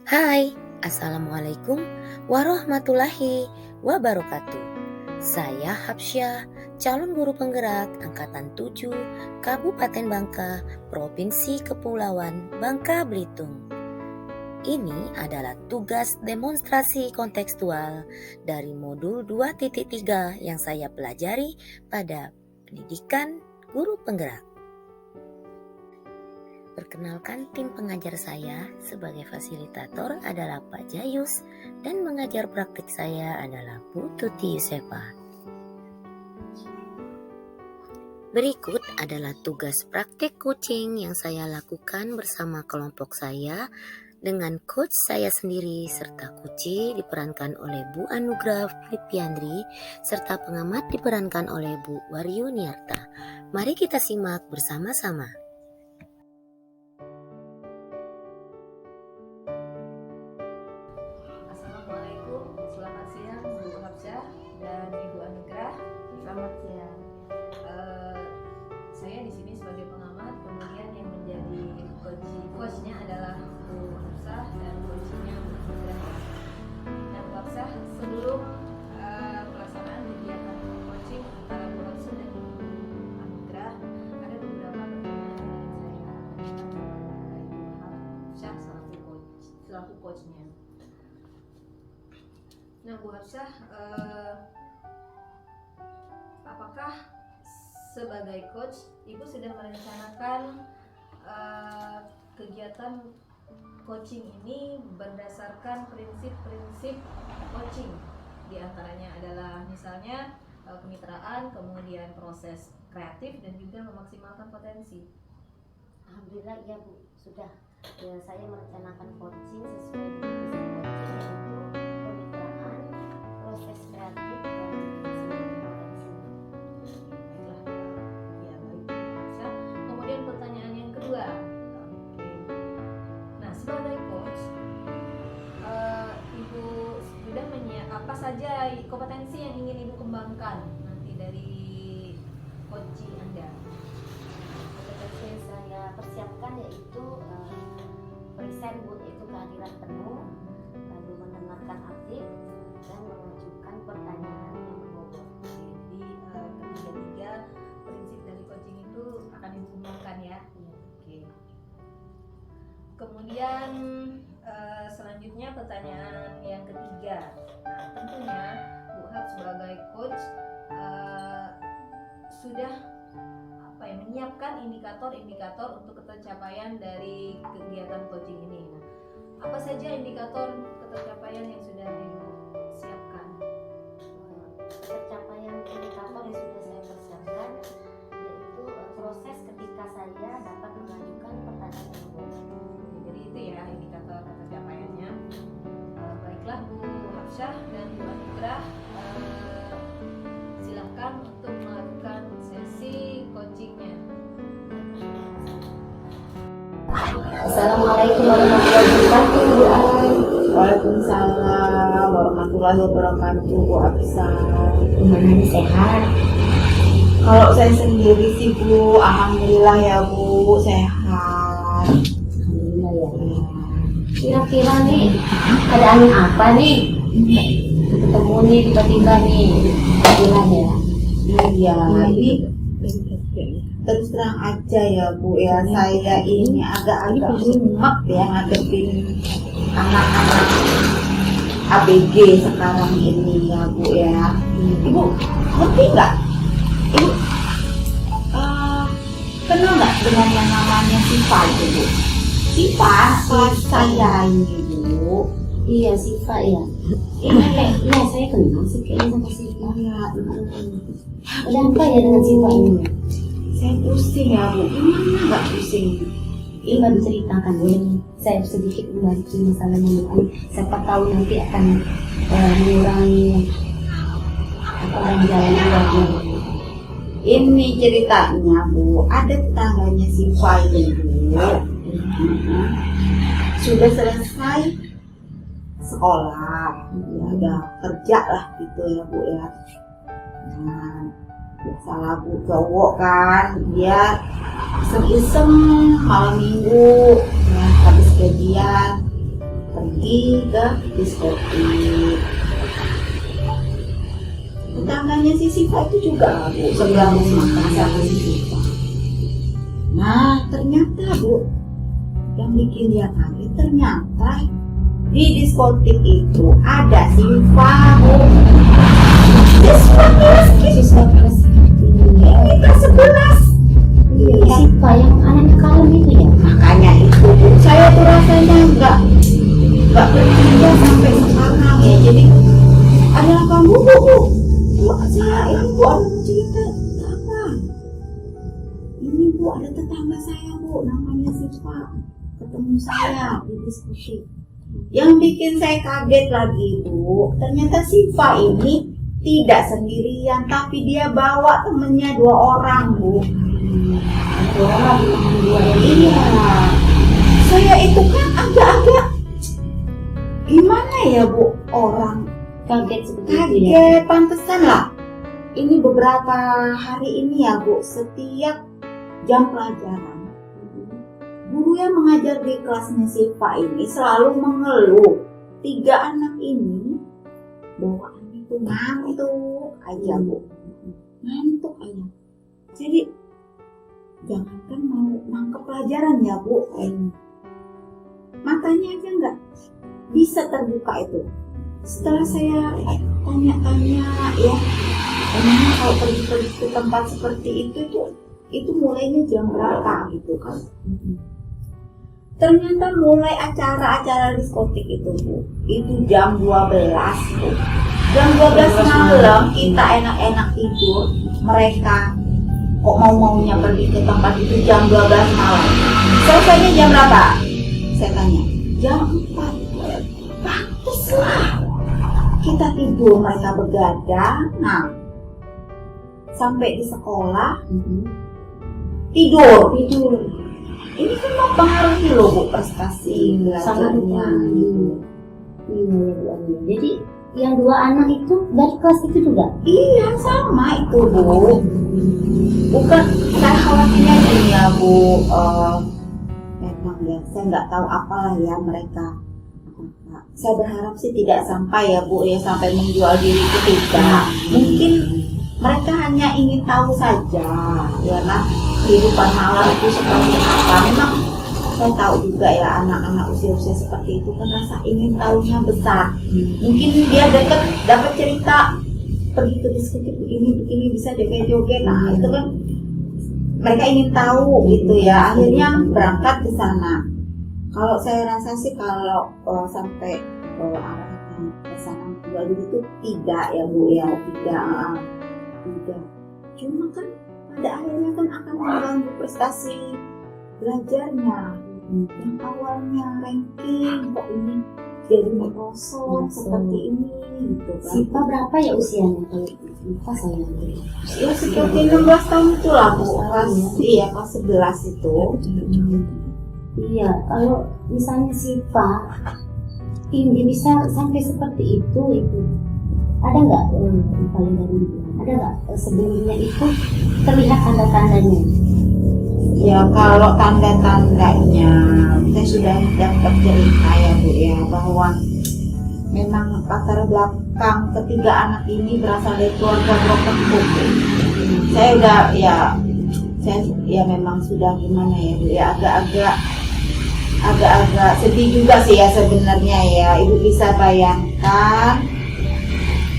Hai, Assalamualaikum warahmatullahi wabarakatuh. Saya Hapsyah, calon guru penggerak Angkatan 7, Kabupaten Bangka, Provinsi Kepulauan Bangka Belitung. Ini adalah tugas demonstrasi kontekstual dari modul 2.3 yang saya pelajari pada pendidikan guru penggerak. Perkenalkan, tim pengajar saya sebagai fasilitator adalah Pak Jayus dan mengajar praktik saya adalah Bu Tuti Yusefa. Berikut adalah tugas praktik coaching yang saya lakukan bersama kelompok saya dengan coach saya sendiri serta coach diperankan oleh Bu Anugrah Fipiandri serta pengamat diperankan oleh Bu Waryuniarta. Mari kita simak bersama-sama. Selamat siang Bu Hapsyah dan Ibu Anugrah. Selamat siang. Saya di sini sebagai pengamat, kemudian yang menjadi coachnya adalah Bu Hapsyah dan coachnya Bu Anugrah. Dan Bu Hapsyah, sebelum pelaksanaan kegiatan coaching antara Bu Hapsyah dan Bu Anugrah, ada beberapa pertanyaan yang ingin saya tanyakan kepada Ibu Hapsyah selaku coachnya. Nah, Bu Hapsyah, apakah sebagai coach Ibu sudah merencanakan kegiatan coaching ini berdasarkan prinsip-prinsip coaching? Di antaranya adalah misalnya kemitraan, kemudian proses kreatif dan juga memaksimalkan potensi. Alhamdulillah ya Bu, sudah. Ya, saya merencanakan coaching sesuai dengan visi coaching, kemitraan, proses kreatif dan potensi. Ya, baik Bu Hapsyah. Kemudian pertanyaan yang kedua. Oke. Nah, sebagai coach, Ibu sudah apa saja kompetensi yang ingin Ibu kembangkan nanti dari coaching Anda? Kompetensi yang saya persiapkan yaitu present Bu, yaitu kehadiran penuh, lalu mendengarkan aktif dan mengajukan pertanyaan yang berbobot. Jadi ketiga-tiga prinsip dari coaching itu akan Ibu kembangkan ya. Oke. Kemudian selanjutnya pertanyaan yang ketiga. Nah, tentunya Bu Hap sebagai coach sudah menyiapkan indikator-indikator untuk ketercapaian dari kegiatan coaching ini. Nah, apa saja indikator ketercapaian yang sudah Ibu siapkan? Pencapaian indikator yang sudah saya persiapkan yaitu proses ketika saya dapat mengajukan pertanyaan yang berbobot. Jadi itu ya indikator ketercapaiannya. Baiklah Bu Hapsyah dan Bu Anugrah, silakan untuk melakukan sesi coachingnya. Assalamualaikum warahmatullahi wabarakatuh. Waalaikumsalam warahmatullahi wabarakatuh. Bu Hapsyah, Gimana nih, sehat? kalau saya sendiri sih Bu, alhamdulillah ya Bu, sehat. Alhamdulillah ya. Kira-kira nih ada angin apa nih? Ketemu nih tiba-tiba nih. Gimana ya? Iya, ini terus terang aja ya Bu ya, saya ini agak-agak mumet ya ngadepin anak-anak ABG sekarang ini ya Bu ya. Ibu ngerti nggak? Ibu kenal nggak dengan yang namanya Siva itu Bu? Siva kelas saya ini Bu. Iya, Siva ya. Iya, saya kenal sih kayaknya sama Siva. Ada apa ya dengan Siva ini? Saya pusing ya Bu, gimana nggak pusing? Coba diceritakan, boleh saya sedikit membahas masalah ini. Siapa tahu nanti akan mengurangi ganjalan keluarga. Ini ceritanya Bu, ada tetangganya si Fai Bu, sudah selesai sekolah, ya udah kerja lah gitu ya Bu ya. Nah, salah Bu cowok kan, dia iseng-iseng malam minggu ya, habis gajian pergi ke diskotik. Tetangganya si Siva itu juga Bu, sebelah rumah sama si Siva. Nah ternyata Bu, yang bikin dia kaget ternyata di diskotik itu ada Siva Bu. Siswa kelas ini kelas 11. Iya, Siva yang anaknya kalem itu ya. Makanya itu Bu, saya tuh rasanya nggak berpikir sampai sekarang ya. Jadi adalah kamu Bu, saya ini Bu ada cerita apa? Ini Bu ada tetangga saya Bu, namanya Siva, ketemu saya di diskusi. Yang bikin saya kaget lagi Bu, ternyata Siva ini tidak sendirian, tapi dia bawa temennya 2 orang Bu. 2 orang, 2 iya. Saya itu kan agak-agak gimana ya Bu, orang Kaget seperti itu ya. kaget, pantesan lah. Ini beberapa hari ini ya Bu, setiap jam pelajaran guru yang mengajar di kelasnya Siva ini selalu mengeluh 3 anak ini bawaannya itu ngantuk aja Bu, ngantuk aja. Jadi jangankan mau nangkep pelajaran ya Bu, matanya aja nggak bisa terbuka itu. Setelah saya tanya-tanya ya, emangnya kalau pergi ke tempat seperti itu mulainya jam berapa gitu kan? Ternyata mulai acara-acara diskotik itu Bu, itu jam 12 Bu. Jam 12 malam kita enak-enak tidur, mereka kok mau-maunya pergi ke tempat itu jam 12 malam. Selesainya jam berapa? Saya tanya, jam 4. Pantes lah. Kita tidur, mereka begadang. Nah, sampai di sekolah tidur. Ini kan mempengaruhi loh Bu prestasi belajarnya gitu. Iya. Jadi yang 2 anak itu dari kelas itu juga? Iya sama itu Bu. Bukan saya khawatirnya gini ya Bu, memang ya saya nggak tahu apalah ya mereka. Saya berharap sih tidak sampai ya Bu ya sampai menjual diri itu tidak. Mungkin mereka hanya ingin tahu saja ya kan kehidupan malam itu seperti apa. Memang saya tahu juga ya anak-anak usia-usia seperti itu kan rasa ingin tahunya besar. Mungkin dia dapat cerita pergi ke diskotik begini bisa joget-joget. Nah itu kan mereka ingin tahu gitu ya. Akhirnya berangkat ke sana. Kalau saya rasa sih kalau sampai arahnya ke sana jual diri itu tidak ya Bu ya, tidak. Cuma kan pada akhirnya kan akan mengganggu prestasi belajarnya. Yang awalnya ranking kok ini jadi merosot seperti ini gitu kan. Siva berapa ya usianya kalau lupa saya? Ya seperti 16 tahun itu lah Bu, kelas 11 itu. Iya, kalau misalnya Siva ini bisa sampai seperti itu ada nggak paling dari itu? Ada nggak sebelumnya itu terlihat tanda-tandanya? Ya kalau tanda-tandanya saya sudah dapat cerita ya Bu ya bahwa memang latar belakang ketiga anak ini berasal dari keluarga broken home. Saya udah saya memang sudah gimana ya Bu ya agak-agak sedih juga sih ya sebenarnya ya. Ibu bisa bayangkan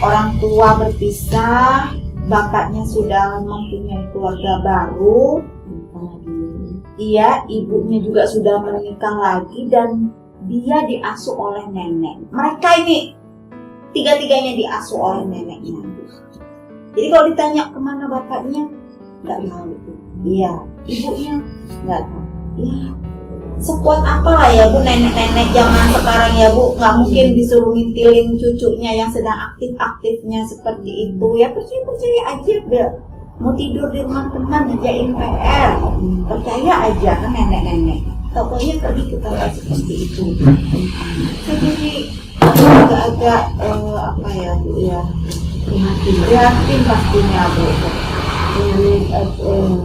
orang tua berpisah, bapaknya sudah mempunyai keluarga baru, ibunya juga sudah menikah lagi dan dia diasuh oleh nenek. Mereka ini tiga-tiganya diasuh oleh neneknya. Jadi kalau ditanya kemana bapaknya, nggak tahu. Iya, ibunya nggak tahu. Ya, sekuat apalah ya Bu nenek-nenek zaman sekarang ya Bu, nggak mungkin disuruh ngintilin cucunya yang sedang aktif-aktifnya seperti itu. Ya percaya aja deh. Mau tidur di rumah teman ngerjain PR, percaya aja kan nenek-nenek. Pokoknya pergi ke tempat seperti itu. Saya jadi agak-agak apa ya Bu ya, prihatin pastinya Bu.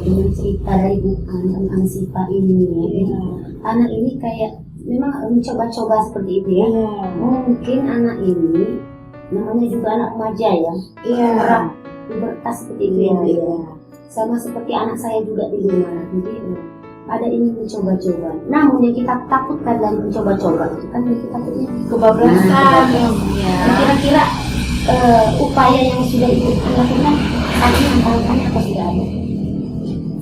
Dengan cerita dari bukan tentang Siva ini ya. Anak ini kayak memang mencoba-coba seperti itu ya. Iya. Mungkin anak ini namanya juga anak remaja ya, Iya. pubertas seperti itu Iya. ya. Iya. Sama seperti anak saya juga di rumah. Jadi ada ini mencoba-coba. Namun yang kita takutkan dari mencoba-coba itu kan yang kita takutnya Kebablasan ya. Nah, kira-kira upaya yang sudah ibu lakukan saat ini antara apa sudah ada?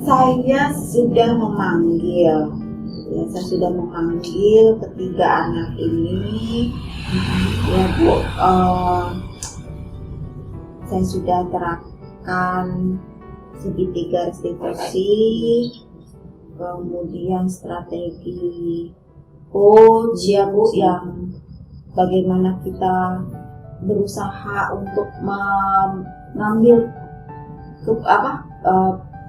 Saya sudah memanggil, ya saya sudah memanggil ketiga anak ini, ya Bu. Saya sudah terapkan segitiga restitusi, kemudian strategi coach ya Bu, yang bagaimana kita berusaha untuk mengambil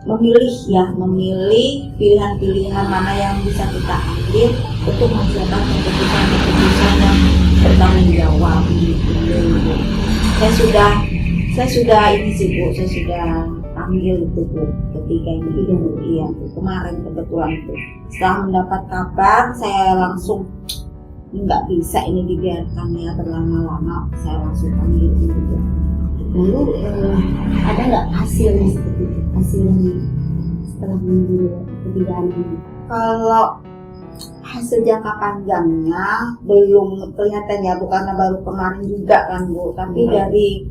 memilih pilihan-pilihan mana yang bisa kita ambil untuk menghasilkan keputusan yang bertanggung jawab. Saya sudah ini sih Bu, saya sudah panggil itu Bu, ketiga ini Bu, iya Bu, kemarin kebetulan Bu. Setelah mendapat kabar, saya langsung nggak bisa ini dibiarkan ya berlama-lama, saya langsung panggil itu Bu. Lalu ada nggak hasilnya seperti itu? Hasilnya setelah mengambil ketiga anak ini? Kalau hasil jangka panjangnya belum kelihatan ya Bu, karena baru kemarin juga kan Bu. Tapi dari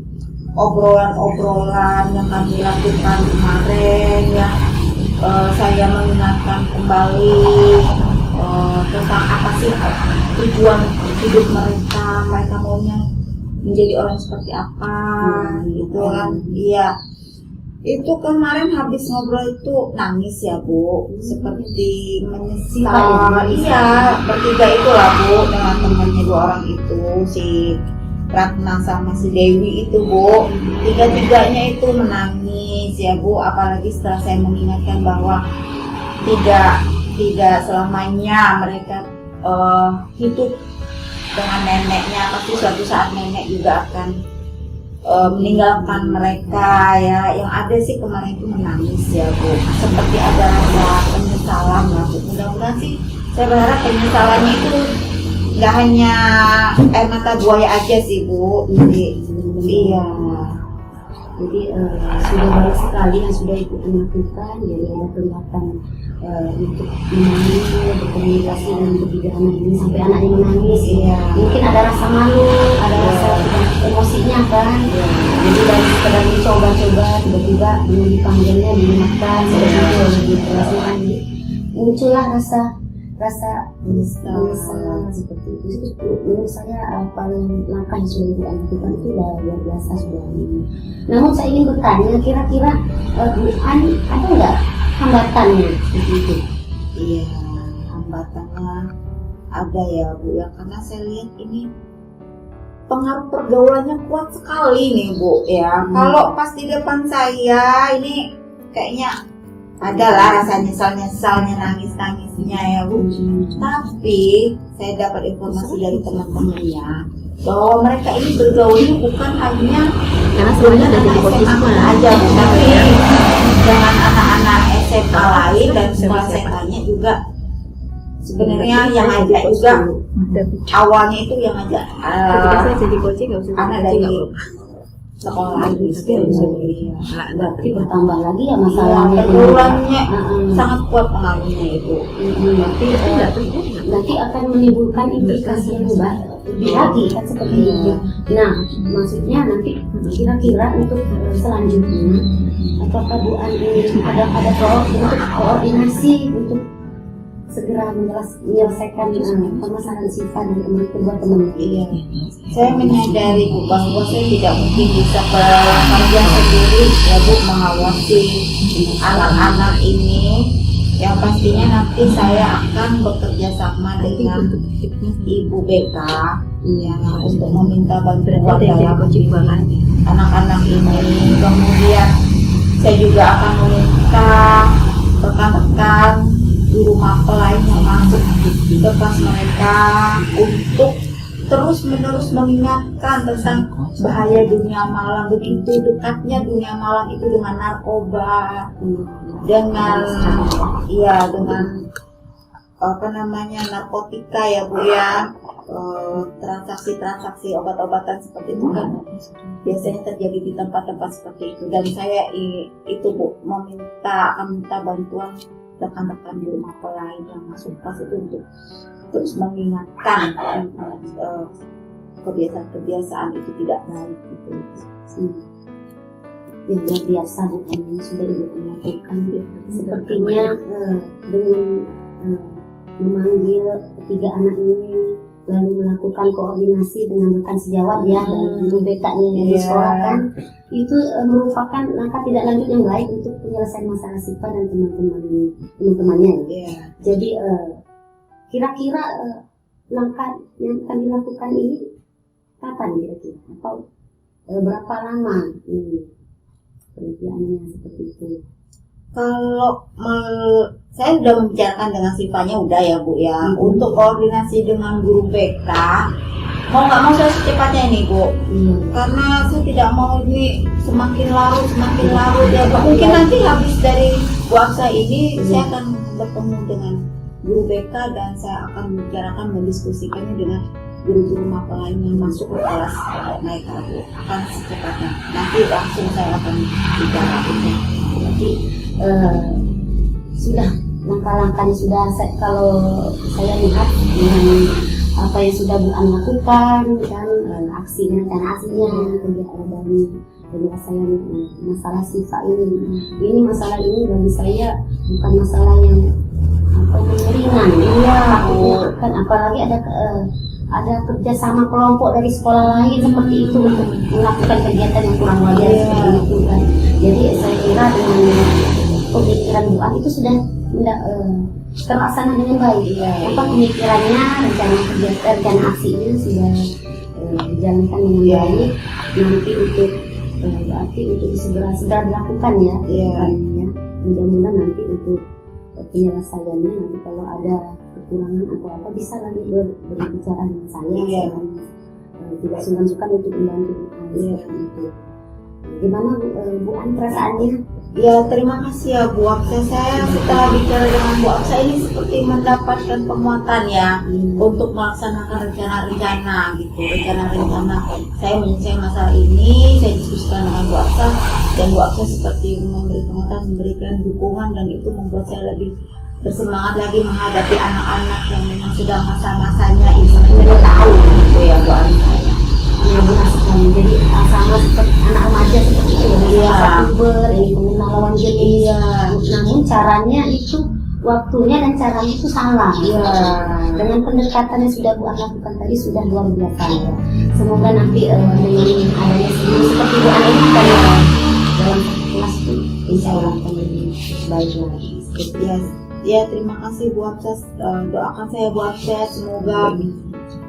obrolan-obrolan yang kami lakukan kemarin ya, saya mengingatkan kembali tentang apa sih tujuan hidup mereka maunya menjadi orang seperti apa gitu kan. Iya. Itu kemarin habis ngobrol itu nangis ya Bu, seperti menyesal. Iya, bertiga itulah Bu, dengan temannya 2 orang itu, si Ratna sama si Dewi itu Bu. Tiga-tiganya itu menangis ya Bu, apalagi setelah saya mengingatkan bahwa tidak selamanya mereka hidup dengan neneknya, pasti suatu saat nenek juga akan meninggalkan mereka ya. Yang ada sih kemarin itu menangis ya Bu, seperti ada rasa penyesalan lah Bu. Mudah-mudahan sih, saya berharap penyesalannya itu nggak hanya air mata buaya aja sih Bu. Jadi iya, Jadi sudah banyak sekali yang sudah ikut melakukan, jadi ada kelihatan untuk menangis, berkomunikasi dengan ketiga anak ini sampai anaknya menangis. Iya. Mungkin ada rasa malu, ada rasa emosinya kan. Jadi dari sekedar mencoba-coba, tiba-tiba belum dipanggilnya, diingatkan, dijelaskan, muncullah rasa menyesal seperti itu. Menurut saya paling langkah yang sudah dilakukan itu luar biasa sudah ini. Namun saya ingin bertanya, kira-kira Bu An ada nggak hambatannya seperti itu? Iya, hambatannya ada ya Bu ya, karena saya lihat ini pengaruh pergaulannya kuat sekali nih Bu ya. Kalau pas di depan saya ini kayaknya adalah rasa nyesal-nyesalnya, nangis-nangisnya ya Bu. Tapi saya dapat informasi dari teman-temannya bahwa mereka ini bergaulnya bukan hanya Karena sebenarnya ada jadi SMA aja Bu, tapi dengan anak-anak SMA lain. Dan setelah saya tanya juga, sebenarnya yang ajak juga awalnya itu yang ajak ketika saya jadi coaching nggak usah anak dari sekolah gitu. Berarti bertambah lagi ya masalahnya. Pergaulannya sangat kuat pengaruhnya itu. Nanti akan menimbulkan implikasi yang lebih lagi kan seperti itu. Nah, maksudnya nanti kira-kira untuk selanjutnya apakah Bu An ini ada koordinasi untuk segera menyelesaikan permasalahan Siva dan kedua teman-teman? Iya. Saya menyadari Bu bahwa saya tidak mungkin bisa bekerja sendiri ya Bu, mengawasi anak-anak ini. Yang pastinya nanti saya akan bekerja sama dengan Ibu BK yang untuk meminta bantuan dalam anak-anak ini. Kemudian saya juga akan meminta rekan-rekan guru mapel lain yang masuk ke kelas mereka untuk terus-menerus mengingatkan tentang bahaya dunia malam, begitu dekatnya dunia malam itu dengan narkoba, dengan narkotika ya Bu ya, transaksi-transaksi obat-obatan seperti itu kan biasanya terjadi di tempat-tempat seperti itu. Dan saya itu Bu akan minta bantuan rekan-rekan di rumah pelayan yang masuk pas itu untuk terus mengingatkan kebiasaan-kebiasaan itu tidak baik gitu. Yang luar biasa bukan yang sudah ibu lakukan. Sepertinya dengan memanggil ketiga anak ini lalu melakukan koordinasi dengan rekan sejawat ya dan guru BK-nya yang di sekolah kan itu merupakan langkah tidak lanjut yang baik untuk penyelesaian masalah Siva dan teman-temannya. Jadi kira-kira langkah yang akan dilakukan ini kapan kira-kira atau berapa lama ini penelitiannya seperti itu? Kalau saya sudah membicarakan dengan Sivanya udah ya Bu ya. Untuk koordinasi dengan guru BK mau nggak mau saya secepatnya ini Bu. Karena saya tidak mau ini semakin larut ya. Mungkin nanti habis dari Bu Aksa ini saya akan bertemu dengan guru BK dan saya akan membicarakan mendiskusikannya dengan guru-guru mata lain yang masuk ke kelas mereka Bu. Akan secepatnya. Nanti langsung saya akan bicara itu. Jadi sudah langkah-langkahnya sudah kalau saya lihat dengan apa yang sudah Bu An lakukan dan aksi dan aksinya dari penyelesaian masalah Siva ini masalah ini bagi saya bukan masalah yang ringan kan, apalagi ada kerjasama kelompok dari sekolah lain seperti itu untuk melakukan kegiatan yang kurang wajar seperti itu kan. Jadi saya kira dengan pemikiran Bu An itu sudah tidak terlaksana dengan baik. Pemikirannya, rencana aksinya sudah dijalankan dengan baik. Nanti untuk berarti untuk segera dilakukan ya. Mudah-mudahan nanti untuk penyelesaiannya nanti kalau ada kekurangan atau apa bisa lagi berbicara dengan saya. Tidak sungkan-sungkan untuk membantu itu. Gimana Bu An perasaannya? Ya terima kasih ya Bu Aksa. Saya setelah bicara dengan Bu Aksa ini seperti mendapatkan penguatan ya untuk melaksanakan rencana-rencana gitu. Rencana-rencana saya menyelesaikan masalah ini, saya diskusikan dengan Bu Aksa dan Bu Aksa seperti memberi penguatan, memberikan dukungan dan itu membuat saya lebih bersemangat lagi menghadapi anak-anak yang memang sudah masa-masanya ini tahu gitu ya Bu Aksa. Benar sekali. Jadi sama seperti anak remaja seperti itu youtuber, pengguna lawan jenis. Namun caranya itu waktunya dan caranya itu salah. Dengan pendekatan yang sudah Bu An lakukan tadi sudah luar biasa ya. Semoga nanti dengan adanya seperti Bu An ini dalam kelas itu insya Allah akan lebih baik lagi. Ya terima kasih Bu Aksa. Doakan saya Bu Aksa semoga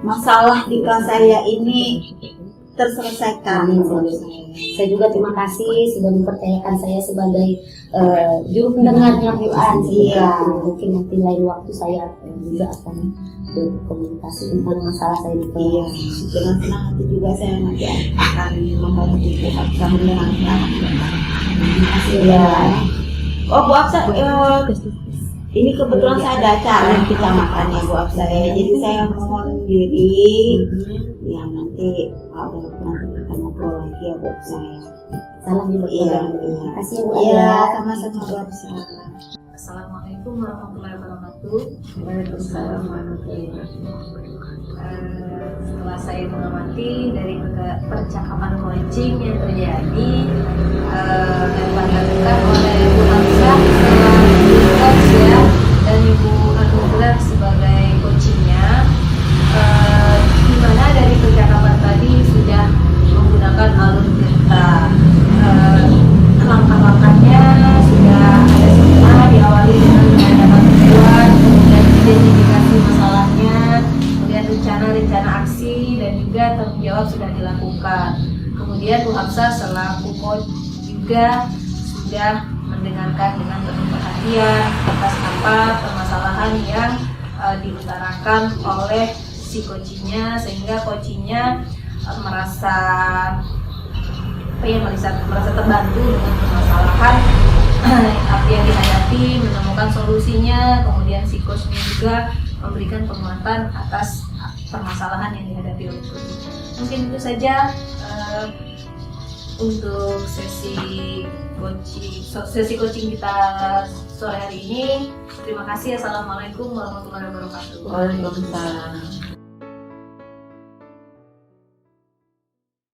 masalah di kelas saya ini terselesaikan. Saya juga terima kasih sudah mempercayakan saya sebagai juru pendengarnya Bu An. Mungkin nanti lain waktu saya juga akan berkomunikasi tentang masalah saya di kelas. Dengan senang hati juga saya nanti akan membantu Bu Aksa mendengarkan. Terima kasih ya. Oh Bu Aksa, ini kebetulan saya ada acara di kecamatannya Bu Aksa ya. Jadi saya mohon diri ya nanti ada kita ngobrol lagi ya Bu Aksa ya. Salam juga. Terima kasih Bu. Sama-sama Bu Aksa. Assalamualaikum warahmatullahi wabarakatuh. Waalaikumsalam warahmatullahi wabarakatuh. Setelah saya mengamati dari percakapan coaching yang terjadi dan dipanggilkan oleh Ibu Aksa coach ya dan Ibu Anugrah sebagai coachingnya, di mana dari percakapan tadi sudah menggunakan alur cerita. Langkah-langkahnya sudah ada semua, diawali dengan menanyakan tujuan, kemudian identifikasi masalahnya, kemudian rencana aksi dan juga tanggung jawab sudah dilakukan. Kemudian Bu Hafsah selaku coach juga sudah mendengarkan dengan penuh perhatian atas apa permasalahan yang diutarakan oleh si coachingnya, sehingga coachingnya merasa terbantu dengan permasalahan apa yang dihadapi, menemukan solusinya, kemudian si coachnya juga memberikan penguatan atas permasalahan yang dihadapi oleh coach. Mungkin itu saja untuk sesi coaching kita sore hari ini. Terima kasih. Assalamualaikum warahmatullahi wabarakatuh. Waalaikumsalam.